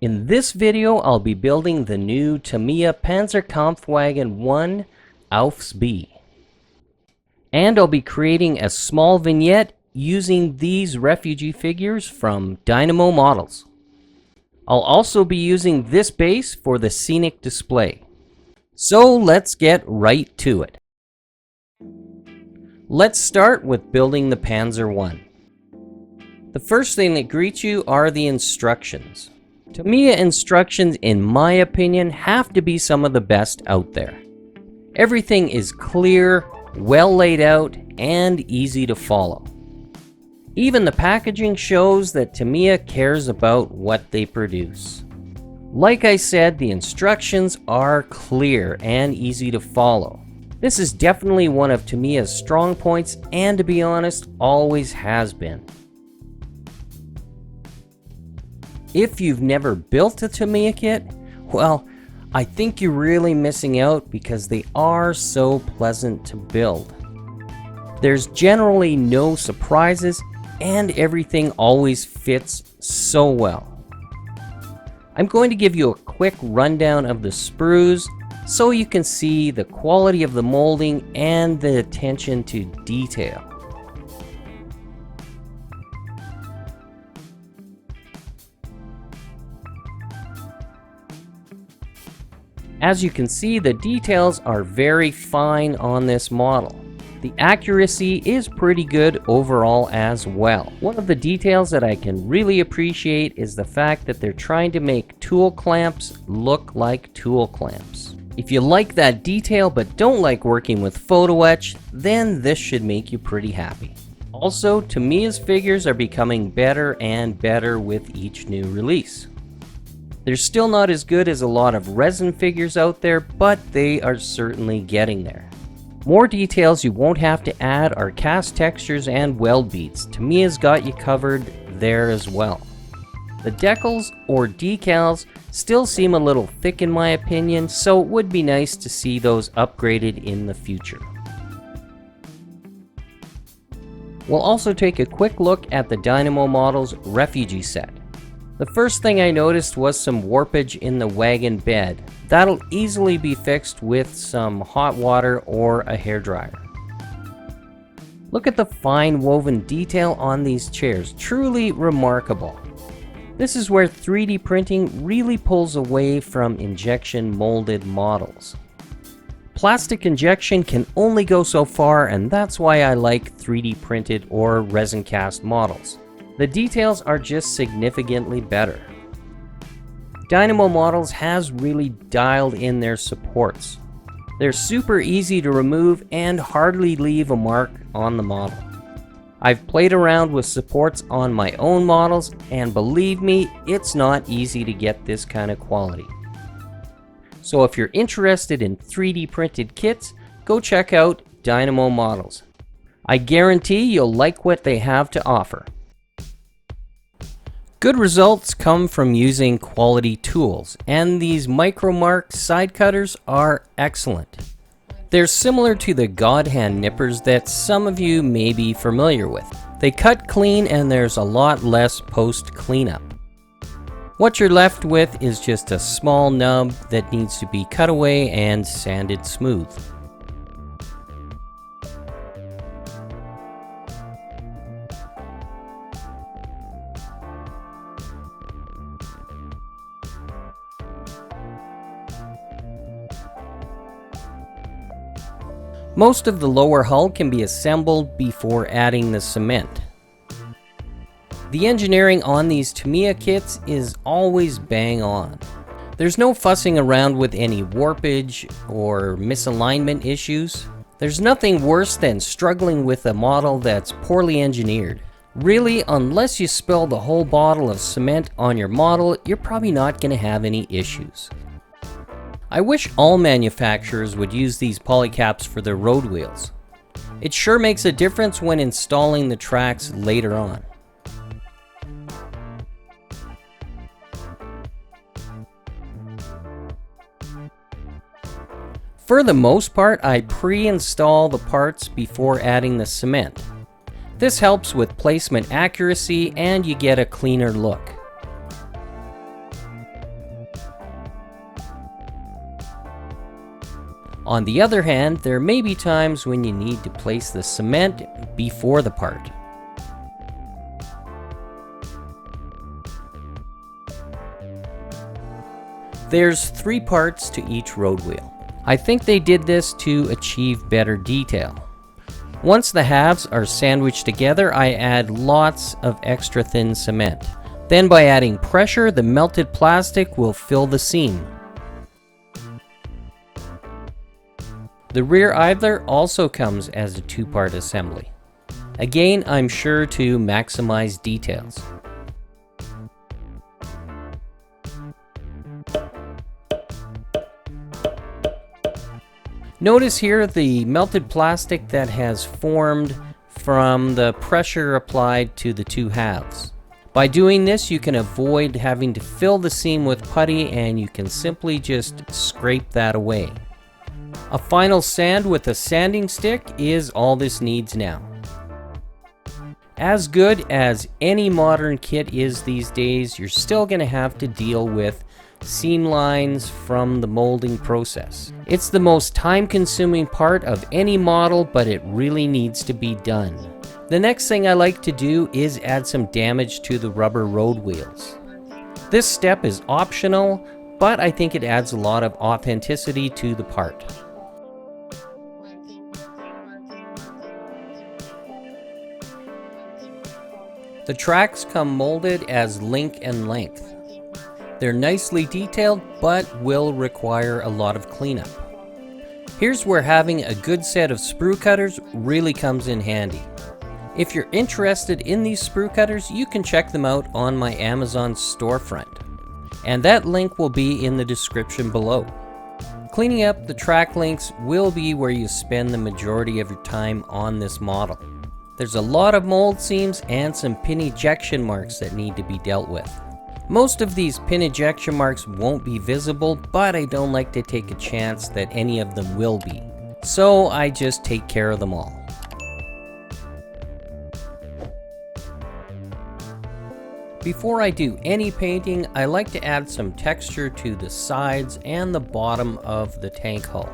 In this video, I'll be building the new Tamiya Panzerkampfwagen I Aufs B. And I'll be creating a small vignette using these refugee figures from Dynamo Models. I'll also be using this base for the scenic display. So let's get right to it. Let's start with building the Panzer I. The first thing that greets you are the instructions. Tamiya instructions, in my opinion, have to be some of the best out there. Everything is clear, well laid out, and easy to follow. Even the packaging shows that Tamiya cares about what they produce. Like I said, the instructions are clear and easy to follow. This is definitely one of Tamiya's strong points, and to be honest, always has been. If you've never built a Tamiya kit, well, I think you're really missing out because they are so pleasant to build. There's generally no surprises and everything always fits so well. I'm going to give you a quick rundown of the sprues so you can see the quality of the molding and the attention to detail. As you can see, the details are very fine on this model. The accuracy is pretty good overall as well. One of the details that I can really appreciate is the fact that they're trying to make tool clamps look like tool clamps. If you like that detail but don't like working with photo etch, then this should make you pretty happy. Also, Tamiya's figures are becoming better and better with each new release. They're still not as good as a lot of resin figures out there, but they are certainly getting there. More details you won't have to add are cast textures and weld beads. Tamiya's got you covered there as well. The decals or decals still seem a little thick in my opinion, so it would be nice to see those upgraded in the future. We'll also take a quick look at the Dynamo Models refugee set. The first thing I noticed was some warpage in the wagon bed. That'll easily be fixed with some hot water or a hairdryer. Look at the fine woven detail on these chairs, truly remarkable. This is where 3D printing really pulls away from injection molded models. Plastic injection can only go so far, and that's why I like 3D printed or resin cast models. The details are just significantly better. Dynamo Models has really dialed in their supports. They're super easy to remove and hardly leave a mark on the model. I've played around with supports on my own models, and believe me, it's not easy to get this kind of quality. So if you're interested in 3D printed kits, go check out Dynamo Models. I guarantee you'll like what they have to offer. Good results come from using quality tools, and these micro-marked side cutters are excellent. They're similar to the God Hand nippers that some of you may be familiar with. They cut clean and there's a lot less post-cleanup. What you're left with is just a small nub that needs to be cut away and sanded smooth. Most of the lower hull can be assembled before adding the cement. The engineering on these Tamiya kits is always bang on. There's no fussing around with any warpage or misalignment issues. There's nothing worse than struggling with a model that's poorly engineered. Really, unless you spill the whole bottle of cement on your model, you're probably not going to have any issues. I wish all manufacturers would use these polycaps for their road wheels. It sure makes a difference when installing the tracks later on. For the most part, I pre-install the parts before adding the cement. This helps with placement accuracy and you get a cleaner look. On the other hand, there may be times when you need to place the cement before the part. There's 3 parts to each road wheel. I think they did this to achieve better detail. Once the halves are sandwiched together, I add lots of extra thin cement. Then by adding pressure, the melted plastic will fill the seam. The rear idler also comes as a 2-part assembly. Again, I'm sure to maximize details. Notice here the melted plastic that has formed from the pressure applied to the 2 halves. By doing this, you can avoid having to fill the seam with putty, and you can simply just scrape that away. A final sand with a sanding stick is all this needs now. As good as any modern kit is these days, you're still going to have to deal with seam lines from the molding process. It's the most time-consuming part of any model, but it really needs to be done. The next thing I like to do is add some damage to the rubber road wheels. This step is optional, but I think it adds a lot of authenticity to the part. The tracks come molded as link and length. They're nicely detailed, but will require a lot of cleanup. Here's where having a good set of sprue cutters really comes in handy. If you're interested in these sprue cutters, you can check them out on my Amazon storefront, and that link will be in the description below. Cleaning up the track links will be where you spend the majority of your time on this model. There's a lot of mold seams and some pin ejection marks that need to be dealt with. Most of these pin ejection marks won't be visible, but I don't like to take a chance that any of them will be. So I just take care of them all. Before I do any painting, I like to add some texture to the sides and the bottom of the tank hull.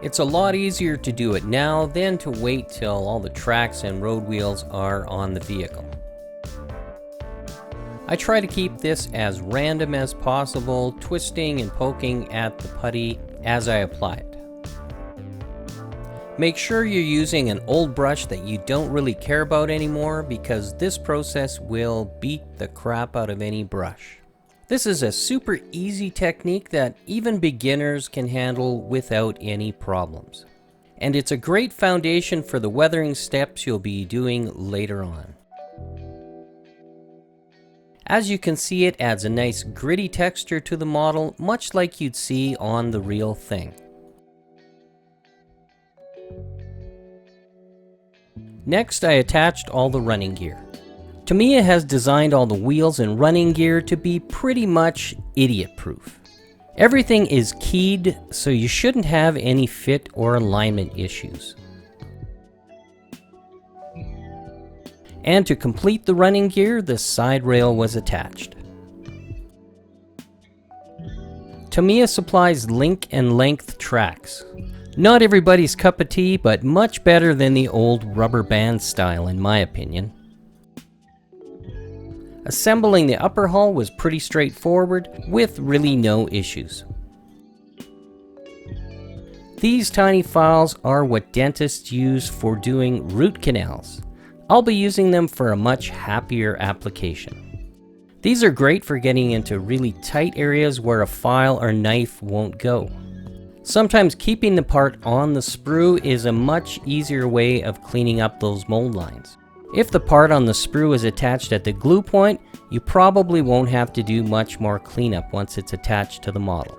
It's a lot easier to do it now than to wait till all the tracks and road wheels are on the vehicle. I try to keep this as random as possible, twisting and poking at the putty as I apply it. Make sure you're using an old brush that you don't really care about anymore, because this process will beat the crap out of any brush. This is a super easy technique that even beginners can handle without any problems. And it's a great foundation for the weathering steps you'll be doing later on. As you can see, it adds a nice gritty texture to the model, much like you'd see on the real thing. Next, I attached all the running gear. Tamiya has designed all the wheels and running gear to be pretty much idiot-proof. Everything is keyed, so you shouldn't have any fit or alignment issues. And to complete the running gear, the side rail was attached. Tamiya supplies link and length tracks. Not everybody's cup of tea, but much better than the old rubber band style in my opinion. Assembling the upper hull was pretty straightforward, with really no issues. These tiny files are what dentists use for doing root canals. I'll be using them for a much happier application. These are great for getting into really tight areas where a file or knife won't go. Sometimes keeping the part on the sprue is a much easier way of cleaning up those mold lines. If the part on the sprue is attached at the glue point, you probably won't have to do much more cleanup once it's attached to the model.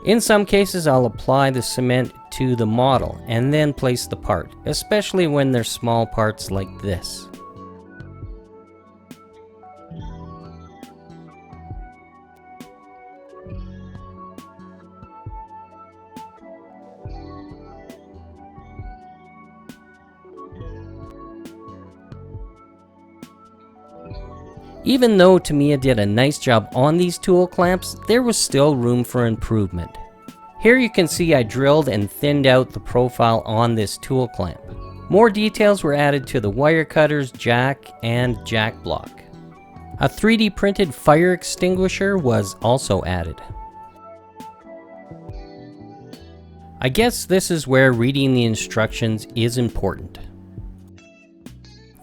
In some cases, I'll apply the cement to the model and then place the part, especially when they're small parts like this. Even though Tamiya did a nice job on these tool clamps, there was still room for improvement. Here you can see I drilled and thinned out the profile on this tool clamp. More details were added to the wire cutters, jack, and jack block. A 3D printed fire extinguisher was also added. I guess this is where reading the instructions is important.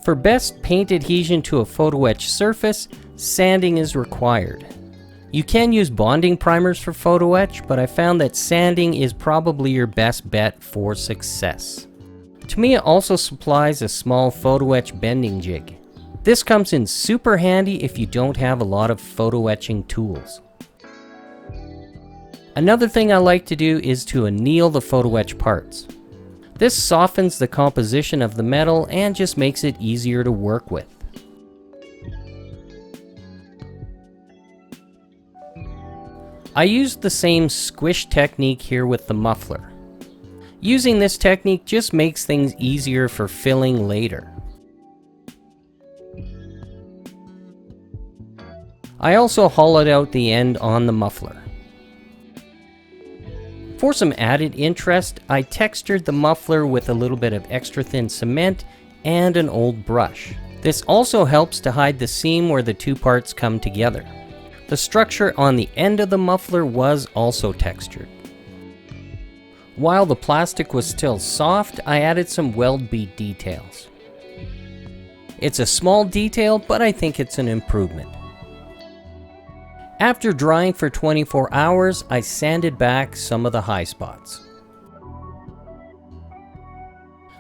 For best paint adhesion to a photo etch surface, sanding is required. You can use bonding primers for photo etch, but I found that sanding is probably your best bet for success. Tamiya also supplies a small photo etch bending jig. This comes in super handy if you don't have a lot of photo etching tools. Another thing I like to do is to anneal the photo etch parts. This softens the composition of the metal and just makes it easier to work with. I used the same squish technique here with the muffler. Using this technique just makes things easier for filling later. I also hollowed out the end on the muffler. For some added interest, I textured the muffler with a little bit of extra thin cement and an old brush. This also helps to hide the seam where the two parts come together. The structure on the end of the muffler was also textured. While the plastic was still soft, I added some weld bead details. It's a small detail, but I think it's an improvement. After drying for 24 hours, I sanded back some of the high spots.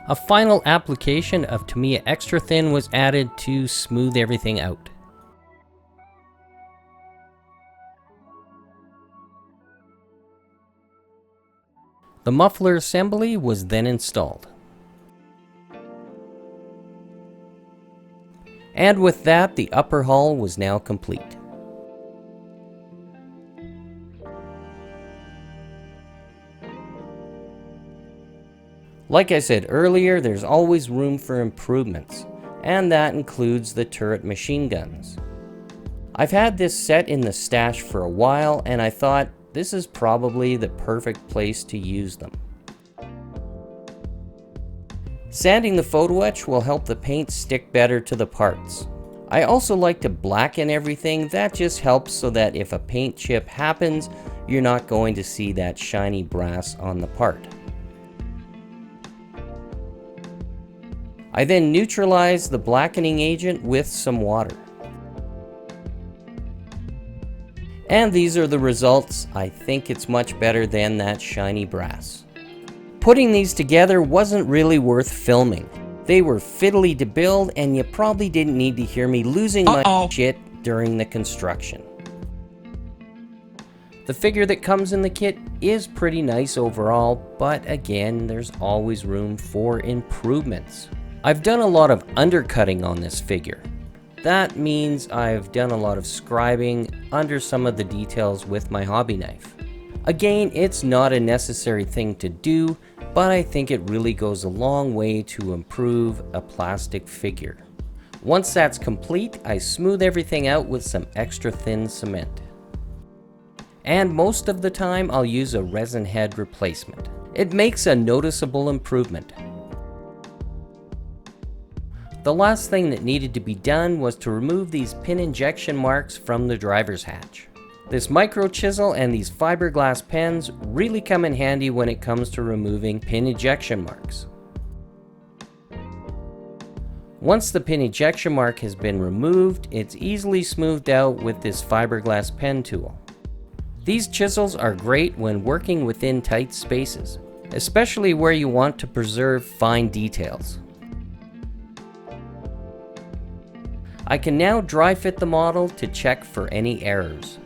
A final application of Tamiya Extra Thin was added to smooth everything out. The muffler assembly was then installed. And with that, the upper hull was now complete. Like I said earlier, there's always room for improvements, and that includes the turret machine guns. I've had this set in the stash for a while, and I thought this is probably the perfect place to use them. Sanding the photo etch will help the paint stick better to the parts. I also like to blacken everything. That just helps so that if a paint chip happens, you're not going to see that shiny brass on the part. I then neutralize the blackening agent with some water. And these are the results. I think it's much better than that shiny brass. Putting these together wasn't really worth filming. They were fiddly to build, and you probably didn't need to hear me losing my shit during the construction. The figure that comes in the kit is pretty nice overall, but again, there's always room for improvements. I've done a lot of undercutting on this figure. That means I've done a lot of scribing under some of the details with my hobby knife. Again, it's not a necessary thing to do, but I think it really goes a long way to improve a plastic figure. Once that's complete, I smooth everything out with some extra thin cement. And most of the time, I'll use a resin head replacement. It makes a noticeable improvement. The last thing that needed to be done was to remove these pin injection marks from the driver's hatch. This micro chisel and these fiberglass pens really come in handy when it comes to removing pin ejection marks. Once the pin ejection mark has been removed, it's easily smoothed out with this fiberglass pen tool. These chisels are great when working within tight spaces, especially where you want to preserve fine details. I can now dry fit the model to check for any errors.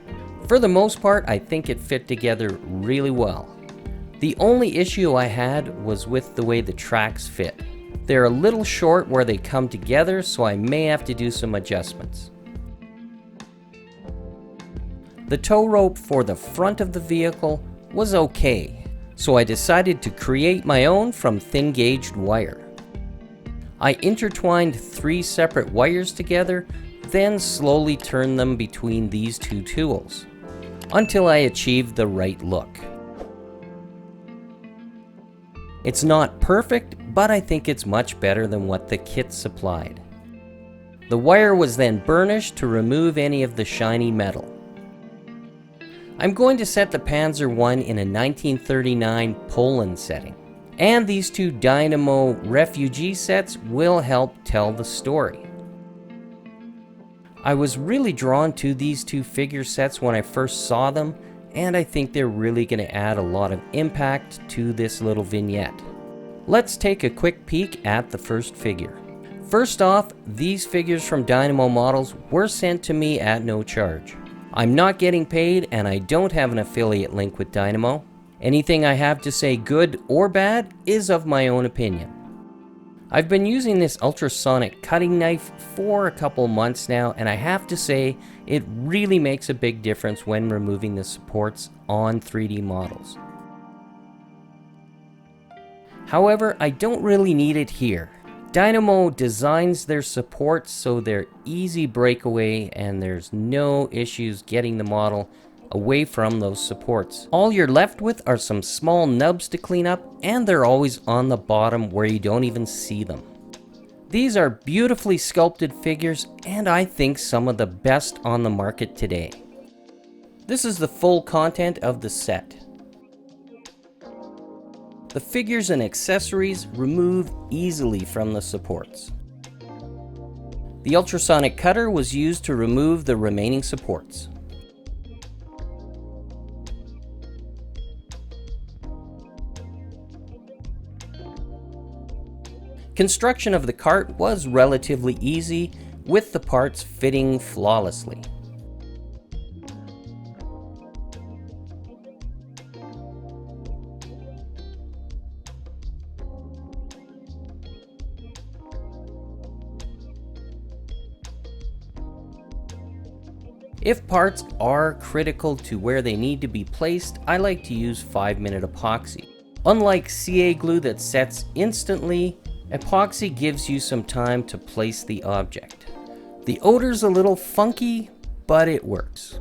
For the most part, I think it fit together really well. The only issue I had was with the way the tracks fit. They're a little short where they come together, so I may have to do some adjustments. The tow rope for the front of the vehicle was okay, so I decided to create my own from thin gauged wire. I intertwined 3 separate wires together, then slowly turned them between these 2 tools, until I achieved the right look. It's not perfect, but I think it's much better than what the kit supplied. The wire was then burnished to remove any of the shiny metal. I'm going to set the Panzer I in a 1939 Poland setting, and these two Dynamo refugee sets will help tell the story. I was really drawn to these two figure sets when I first saw them, and I think they're really going to add a lot of impact to this little vignette. Let's take a quick peek at the first figure. First off, these figures from Dynamo Models were sent to me at no charge. I'm not getting paid and I don't have an affiliate link with Dynamo. Anything I have to say, good or bad, is of my own opinion. I've been using this ultrasonic cutting knife for a couple months now, and I have to say it really makes a big difference when removing the supports on 3D models. However, I don't really need it here. Dynamo designs their supports so they're easy breakaway and there's no issues getting the model away from those supports. All you're left with are some small nubs to clean up, and they're always on the bottom where you don't even see them. These are beautifully sculpted figures, and I think some of the best on the market today. This is the full content of the set. The figures and accessories remove easily from the supports. The ultrasonic cutter was used to remove the remaining supports. Construction of the cart was relatively easy, with the parts fitting flawlessly. If parts are critical to where they need to be placed, I like to use 5-minute epoxy. Unlike CA glue that sets instantly, epoxy gives you some time to place the object. The odor's a little funky, but it works.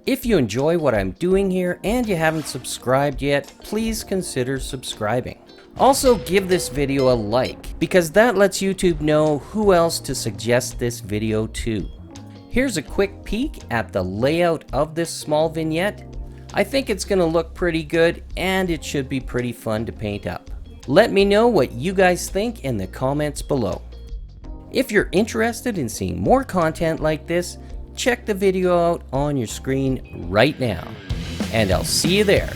If you enjoy what I'm doing here and you haven't subscribed yet, please consider subscribing. Also, give this video a like, because that lets YouTube know who else to suggest this video to. Here's a quick peek at the layout of this small vignette. I think it's going to look pretty good, and it should be pretty fun to paint up. Let me know what you guys think in the comments below. If you're interested in seeing more content like this, check the video out on your screen right now. And I'll see you there.